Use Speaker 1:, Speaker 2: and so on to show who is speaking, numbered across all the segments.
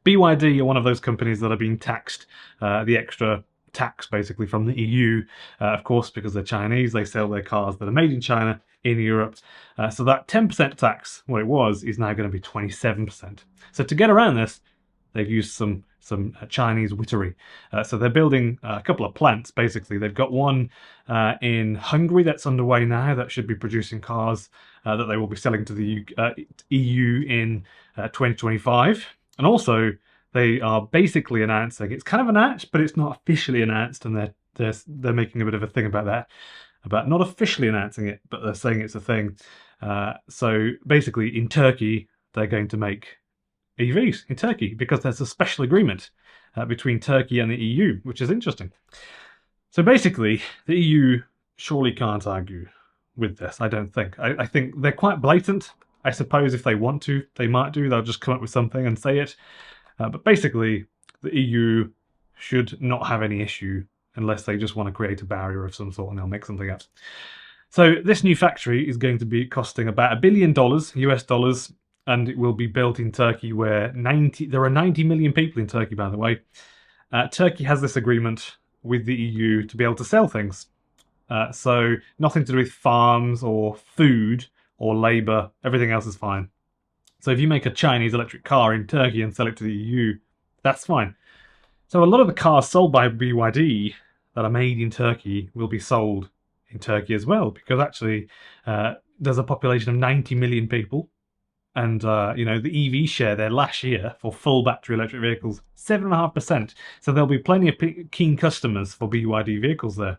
Speaker 1: BYD are one of those companies that are being taxed, the extra tax basically from the EU, of course, because they're Chinese. They sell their cars that are made in China in Europe. So that 10% tax, what it was, is now going to be 27%. So to get around this, they've used some Chinese wittery. So they're building a couple of plants, basically. They've got one in Hungary that's underway now that should be producing cars that they will be selling to the EU in 2025. And also, they are basically announcing, it's kind of announced, but it's not officially announced, and they're making a bit of a thing about that, about not officially announcing it, but they're saying it's a thing. So basically, in Turkey, they're going to make EVs in Turkey because there's a special agreement between Turkey and the EU, which is interesting. So basically, the EU surely can't argue with this, I don't think. I think they're quite blatant. I suppose if they want to, they might do. They'll just come up with something and say it. But basically, the EU should not have any issue unless they just want to create a barrier of some sort and they'll make something up. So this new factory is going to be costing about $1 billion US dollars, and it will be built in Turkey, where there are 90 million people in Turkey, by the way. Turkey has this agreement with the EU to be able to sell things. So nothing to do with farms or food or labour, everything else is fine. So if you make a Chinese electric car in Turkey and sell it to the EU, that's fine. So a lot of the cars sold by BYD that are made in Turkey will be sold in Turkey as well, because actually there's a population of 90 million people, and the EV share there last year for full battery electric vehicles, 7.5%. So there'll be plenty of keen customers for BYD vehicles there.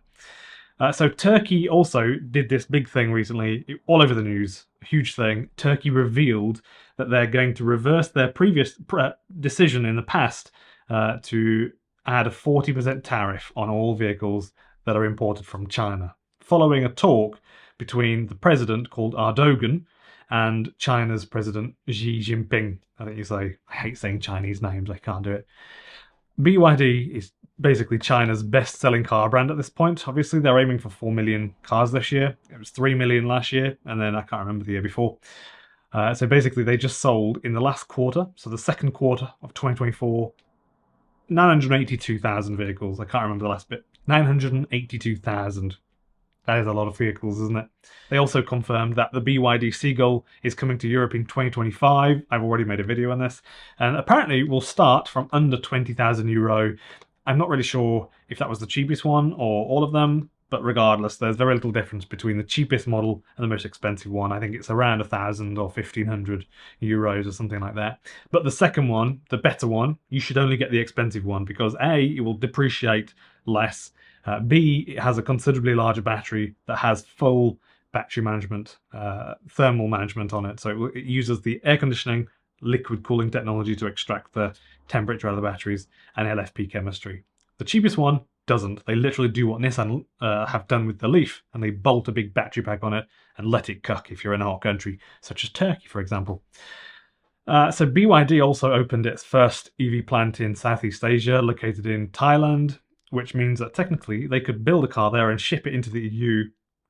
Speaker 1: So Turkey also did this big thing recently, all over the news, a huge thing. Turkey revealed that they're going to reverse their previous decision in the past to add a 40% tariff on all vehicles that are imported from China, following a talk between the president, called Erdogan, and China's president, Xi Jinping. I think you say, I hate saying Chinese names, I can't do it. BYD is basically China's best-selling car brand at this point. Obviously, they're aiming for 4 million cars this year. It was 3 million last year, and then I can't remember the year before. So basically, they just sold in the last quarter, so the second quarter of 2024, 982,000 vehicles. I can't remember the last bit. 982,000. That is a lot of vehicles, isn't it? They also confirmed that the BYD Seagull is coming to Europe in 2025. I've already made a video on this. And apparently will start from under €20,000. I'm not really sure if that was the cheapest one or all of them, but regardless, there's very little difference between the cheapest model and the most expensive one. I think it's around 1,000 or 1,500 euros or something like that. But the second one, the better one, you should only get the expensive one because A, it will depreciate less. B, it has a considerably larger battery that has full battery management, thermal management on it. So it uses the air conditioning, liquid cooling technology to extract the temperature out of the batteries, and LFP chemistry. The cheapest one doesn't. They literally do what Nissan have done with the Leaf, and they bolt a big battery pack on it and let it cook if you're in a hot country, such as Turkey, for example. So BYD also opened its first EV plant in Southeast Asia, located in Thailand, which means that technically they could build a car there and ship it into the EU.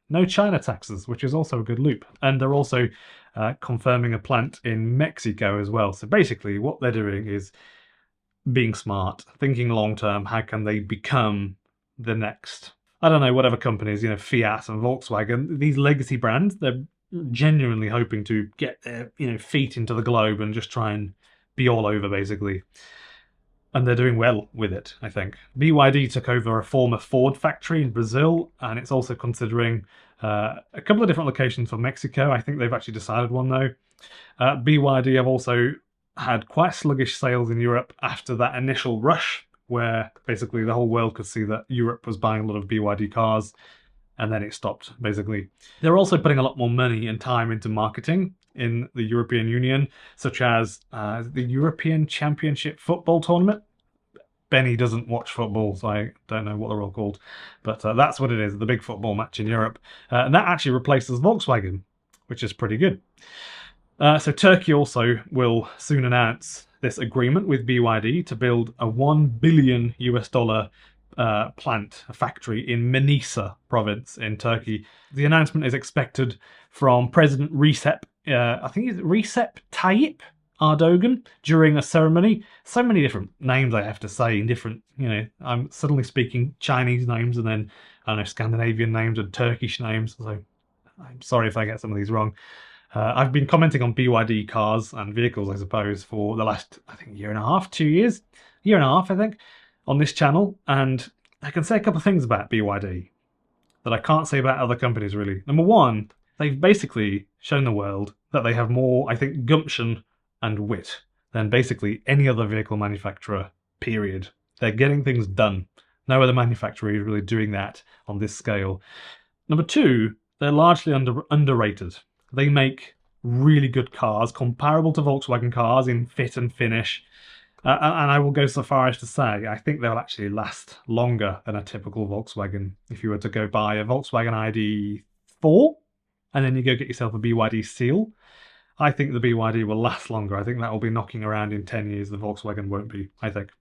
Speaker 1: No China taxes, which is also a good loop. And they're also confirming a plant in Mexico as well. So basically what they're doing is being smart, thinking long term. How can they become the next, I don't know, whatever companies, Fiat and Volkswagen, these legacy brands, they're genuinely hoping to get their feet into the globe and just try and be all over, basically. And they're doing well with it, I think. BYD took over a former Ford factory in Brazil, and it's also considering a couple of different locations for Mexico. I think they've actually decided one, though. BYD have also had quite sluggish sales in Europe after that initial rush, where basically the whole world could see that Europe was buying a lot of BYD cars, and then it stopped, basically. They're also putting a lot more money and time into marketing in the European Union, such as the European Championship football tournament. Benny doesn't watch football, so I don't know what they're all called, but that's what it is, the big football match in Europe. And that actually replaces Volkswagen, which is pretty good. So Turkey also will soon announce this agreement with BYD to build a $1 billion plant, a factory in Manisa province in Turkey. The announcement is expected from President Recep, I think it's Recep Tayyip Ardogan during a ceremony. So many different names I have to say in different, I'm suddenly speaking Chinese names and then, I don't know, Scandinavian names and Turkish names. So I'm sorry if I get some of these wrong. I've been commenting on BYD cars and vehicles, I suppose, for the last, I think, year and a half, 2 years, year and a half, I think, on this channel. And I can say a couple of things about BYD that I can't say about other companies, really. Number one, they've basically shown the world that they have more, I think, gumption and wit than basically any other vehicle manufacturer, period. They're getting things done. No other manufacturer is really doing that on this scale. Number two, they're largely underrated. They make really good cars, comparable to Volkswagen cars in fit and finish. And I will go so far as to say, I think they'll actually last longer than a typical Volkswagen. If you were to go buy a Volkswagen ID4, and then you go get yourself a BYD Seal, I think the BYD will last longer. I think that will be knocking around in 10 years. The Volkswagen won't be, I think.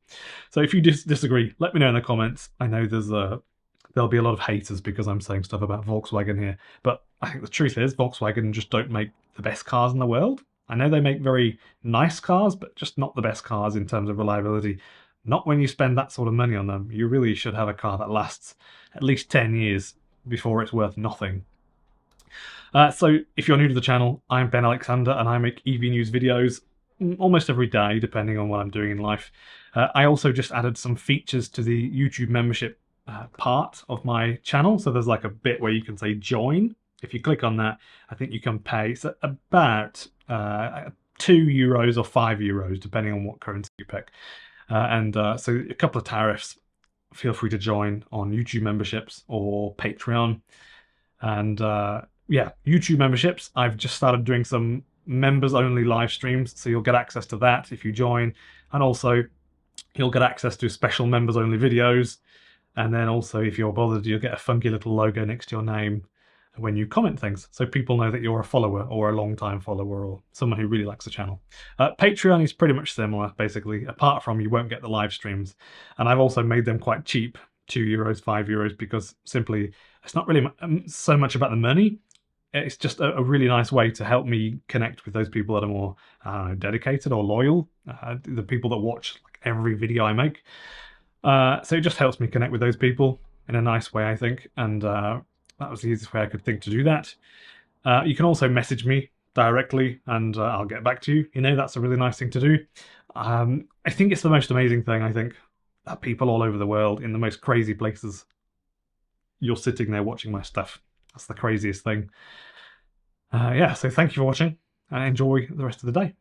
Speaker 1: So if you disagree, let me know in the comments. I know there'll be a lot of haters because I'm saying stuff about Volkswagen here. But I think the truth is Volkswagen just don't make the best cars in the world. I know they make very nice cars, but just not the best cars in terms of reliability. Not when you spend that sort of money on them. You really should have a car that lasts at least 10 years before it's worth nothing. So if you're new to the channel, I'm Ben Alexander and I make EV news videos almost every day, depending on what I'm doing in life. I also just added some features to the YouTube membership part of my channel. So there's like a bit where you can say join. If you click on that, I think you can pay about €2 or €5, depending on what currency you pick. So a couple of tariffs. Feel free to join on YouTube memberships or Patreon. And yeah, YouTube memberships. I've just started doing some members only live streams, so you'll get access to that if you join. And also you'll get access to special members only videos. And then also, if you're bothered, you'll get a funky little logo next to your name when you comment things, so people know that you're a follower or a long-time follower or someone who really likes the channel. Patreon is pretty much similar, basically, apart from you won't get the live streams. And I've also made them quite cheap, €2, €5, because simply it's not really so much about the money. It's just a really nice way to help me connect with those people that are more dedicated or loyal, the people that watch like every video I make. So it just helps me connect with those people in a nice way, I think, and that was the easiest way I could think to do that. You can also message me directly and I'll get back to you. That's a really nice thing to do. I think it's the most amazing thing, I think, that people all over the world in the most crazy places, you're sitting there watching my stuff. That's the craziest thing. Yeah, so thank you for watching and enjoy the rest of the day.